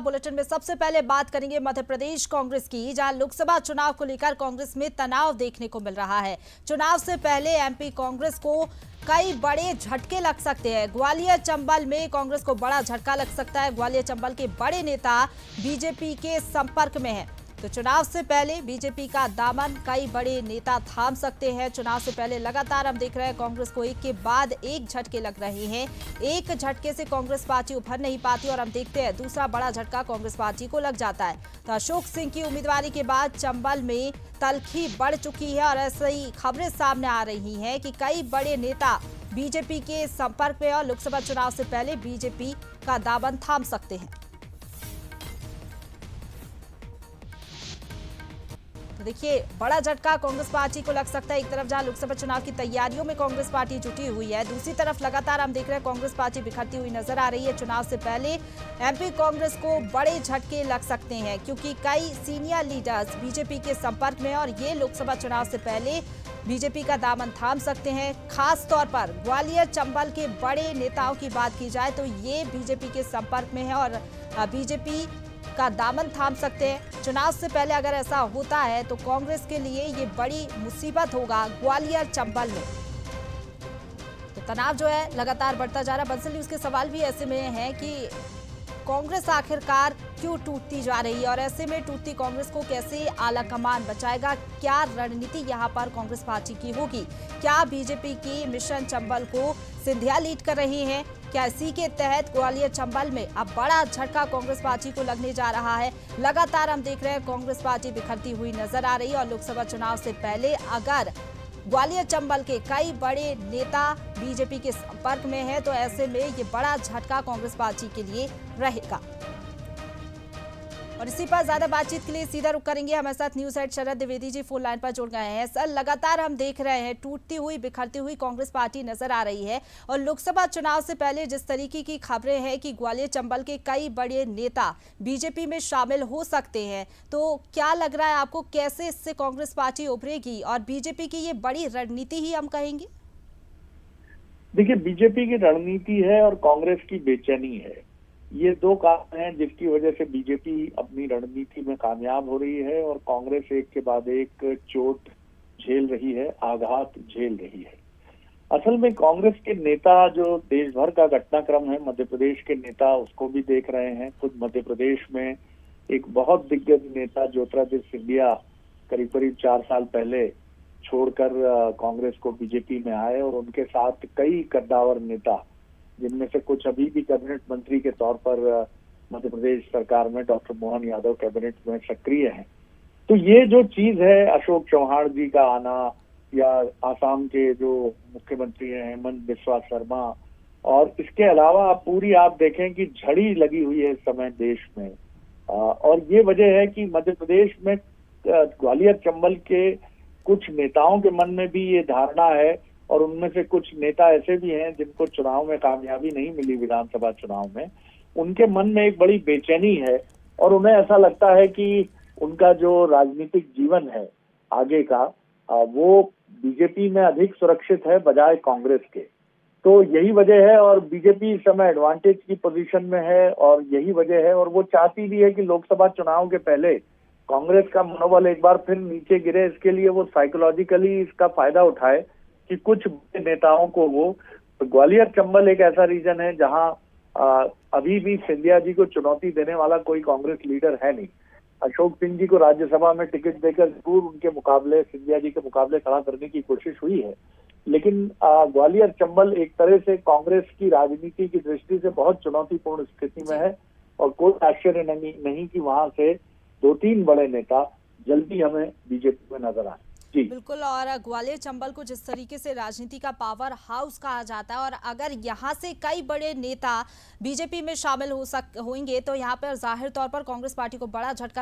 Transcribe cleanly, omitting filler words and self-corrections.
Bulletin में सबसे पहले बात करेंगे मध्य प्रदेश कांग्रेस की, जहां लोकसभा चुनाव को लेकर कांग्रेस में तनाव देखने को मिल रहा है। चुनाव से पहले एमपी कांग्रेस को कई बड़े झटके लग सकते हैं। ग्वालियर चंबल में कांग्रेस को बड़ा झटका लग सकता है। ग्वालियर चंबल के बड़े नेता बीजेपी के संपर्क में हैं, तो चुनाव से पहले बीजेपी का दामन कई बड़े नेता थाम सकते हैं। चुनाव से पहले लगातार हम देख रहे हैं कांग्रेस को एक के बाद एक झटके लग रहे हैं। एक झटके से कांग्रेस पार्टी उभर नहीं पाती और हम देखते हैं दूसरा बड़ा झटका कांग्रेस पार्टी को लग जाता है। तो अशोक सिंह की उम्मीदवारी के बाद चंबल में तल्खी बढ़ चुकी है और ऐसे ही खबरें सामने आ रही हैं कि कई बड़े नेता बीजेपी के संपर्क में और लोकसभा चुनाव से पहले बीजेपी का दामन थाम सकते हैं। तो देखिए, बड़ा झटका कांग्रेस पार्टी को लग सकता है। एक तरफ जहां लोकसभा चुनाव की तैयारियों में कांग्रेस पार्टी जुटी हुई है, दूसरी तरफ लगातार हम देख रहे हैं कांग्रेस पार्टी बिखरती हुई नजर आ रही है। चुनाव से पहले एमपी कांग्रेस को बड़े झटके लग सकते हैं, क्योंकि कई सीनियर लीडर्स बीजेपी के संपर्क में और ये लोकसभा चुनाव से पहले बीजेपी का दामन थाम सकते हैं। खास तौर पर ग्वालियर चंबल के बड़े नेताओं की बात की जाए तो ये बीजेपी के संपर्क में है और बीजेपी का दामन थाम सकते हैं। चुनाव से पहले अगर ऐसा होता है तो कांग्रेस के लिए ये बड़ी मुसीबत होगा ग्वालियर चंबल में। तो तनाव जो है लगातार बढ़ता जा रहा है। बंसल न्यूज के सवाल भी ऐसे में है कि कांग्रेस आखिरकार क्यों टूटती जा रही है और ऐसे में टूटती कांग्रेस को कैसे आला कमान बचाएगा? क्या रणनीति यहां पर कांग्रेस पार्टी की होगी? क्या बीजेपी की मिशन चंबल को सिंधिया लीड कर रही हैं? क्या इसी के तहत ग्वालियर चंबल में अब बड़ा झटका कांग्रेस पार्टी को लगने जा रहा है? लगातार हम देख रहे हैं कांग्रेस पार्टी बिखरती हुई नजर आ रही है और लोकसभा चुनाव से पहले अगर ग्वालियर चंबल के कई बड़े नेता बीजेपी के संपर्क में है तो ऐसे में ये बड़ा झटका कांग्रेस पार्टी के लिए रहेगा। और इसी पर ज्यादा बातचीत के लिए सीधा रुख करेंगे, हमारे साथ न्यूज हेड शरद द्विवेदी जी फोन लाइन पर जुड़ गए हैं। सर, लगातार हम देख रहे हैं टूटती हुई बिखरती हुई कांग्रेस पार्टी नजर आ रही है और लोकसभा चुनाव से पहले जिस तरीके की खबरें हैं कि ग्वालियर चंबल के कई बड़े नेता बीजेपी में शामिल हो सकते हैं, तो क्या लग रहा है आपको, कैसे इससे कांग्रेस पार्टी उभरेगी और बीजेपी की ये बड़ी रणनीति ही हम कहेंगे? देखिए, बीजेपी की रणनीति है और कांग्रेस की बेचैनी है। ये दो कारण हैं जिसकी वजह से बीजेपी अपनी रणनीति में कामयाब हो रही है और कांग्रेस एक के बाद एक चोट झेल रही है, आघात झेल रही है। असल में कांग्रेस के नेता जो देश भर का घटनाक्रम है, मध्य प्रदेश के नेता उसको भी देख रहे हैं। खुद मध्य प्रदेश में एक बहुत दिग्गज नेता ज्योतिरादित्य सिंधिया करीब करीब 4 साल पहले छोड़कर कांग्रेस को बीजेपी में आए और उनके साथ कई कद्दावर नेता, जिनमें से कुछ अभी भी कैबिनेट मंत्री के तौर पर मध्य प्रदेश सरकार में डॉक्टर मोहन यादव कैबिनेट में सक्रिय हैं। तो ये जो चीज है, अशोक चौहान जी का आना या आसाम के जो मुख्यमंत्री हैं हेमंत बिस्वा शर्मा, और इसके अलावा पूरी आप देखें कि झड़ी लगी हुई है इस समय देश में। और ये वजह है कि मध्य प्रदेश में ग्वालियर चंबल के कुछ नेताओं के मन में भी ये धारणा है और उनमें से कुछ नेता ऐसे भी हैं जिनको चुनाव में कामयाबी नहीं मिली, विधानसभा चुनाव में। उनके मन में एक बड़ी बेचैनी है और उन्हें ऐसा लगता है कि उनका जो राजनीतिक जीवन है आगे का, वो बीजेपी में अधिक सुरक्षित है बजाय कांग्रेस के। तो यही वजह है और बीजेपी इस समय एडवांटेज की पोजीशन में है और यही वजह है। और वो चाहती भी है कि लोकसभा चुनाव के पहले कांग्रेस का मनोबल एक बार फिर नीचे गिरे। इसके लिए वो साइकोलॉजिकली इसका फायदा उठाए कि कुछ नेताओं को वो, ग्वालियर चंबल एक ऐसा रीजन है जहां अभी भी सिंधिया जी को चुनौती देने वाला कोई कांग्रेस लीडर है नहीं। अशोक सिंह जी को राज्यसभा में टिकट देकर जरूर उनके मुकाबले, सिंधिया जी के मुकाबले खड़ा करने की कोशिश हुई है, लेकिन ग्वालियर चंबल एक तरह से कांग्रेस की राजनीति की दृष्टि से बहुत चुनौतीपूर्ण स्थिति में है और कोई आश्चर्य नहीं कि वहां से 2-3 बड़े नेता जल्दी हमें बीजेपी में नजर आए। बिल्कुल, और ग्वालियर चंबल को जिस तरीके से राजनीति का पावर हाउस कहा जाता है और अगर यहाँ से कई बड़े नेता बीजेपी में शामिल होंगे तो यहाँ पर जाहिर तौर पर कांग्रेस पार्टी को बड़ा झटका